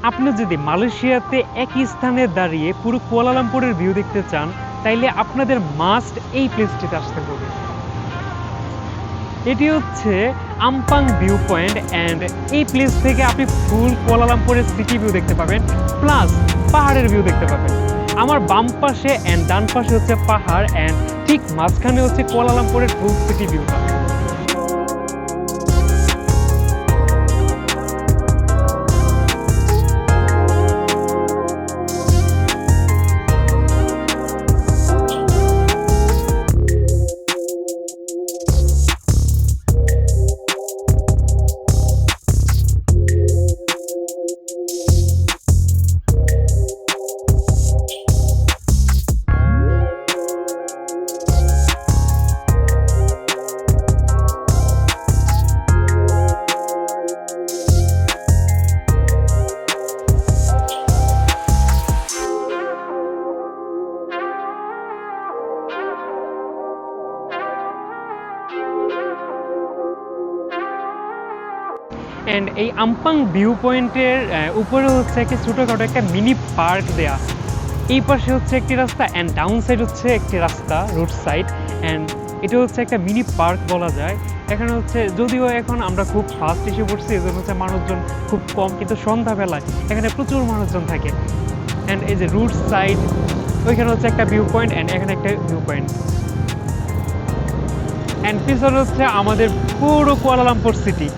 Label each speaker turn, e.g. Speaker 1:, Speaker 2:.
Speaker 1: আপনি যদি মালয়েশিয়াতে একই স্থানে দাঁড়িয়ে পুরো কুয়ালালামপুরের ভিউ দেখতে চান, তাইলে আপনাদের মাস্ট এই প্লেসটিতে আসতে হবে। এটি হচ্ছে আমপাং ভিউ পয়েন্ট অ্যান্ড এই প্লেস থেকে আপনি ফুল কুয়ালালামপুরের সিটি ভিউ দেখতে পাবেন, প্লাস পাহাড়ের ভিউ দেখতে পাবেন। আমার বাম পাশে অ্যান্ড ডান পাশে হচ্ছে পাহাড় অ্যান্ড ঠিক মাঝখানে হচ্ছে কুয়ালালামপুরের ফুল সিটি ভিউটা। অ্যান্ড এই আমপাং ভিউ পয়েন্টের উপরে হচ্ছে একটা ছোটোখাটো একটা মিনি পার্ক দেয়া। এই পাশে হচ্ছে একটি রাস্তা অ্যান্ড ডাউন সাইড হচ্ছে একটি রাস্তা, রোড সাইড, অ্যান্ড এটা হচ্ছে একটা মিনি পার্ক বলা যায়। এখানে হচ্ছে যদিও এখন আমরা খুব ফাস্ট এসে পড়ছি, এজন্য হচ্ছে মানুষজন খুব কম, কিন্তু সন্ধ্যাবেলায় এখানে প্রচুর মানুষজন থাকে। অ্যান্ড এই যে রোড সাইড, ওইখানে হচ্ছে একটা ভিউ পয়েন্ট অ্যান্ড এখানে একটা ভিউ পয়েন্ট, অ্যান্ড পিছনে হচ্ছে আমাদের পুরো কুয়ালালামপুর সিটি।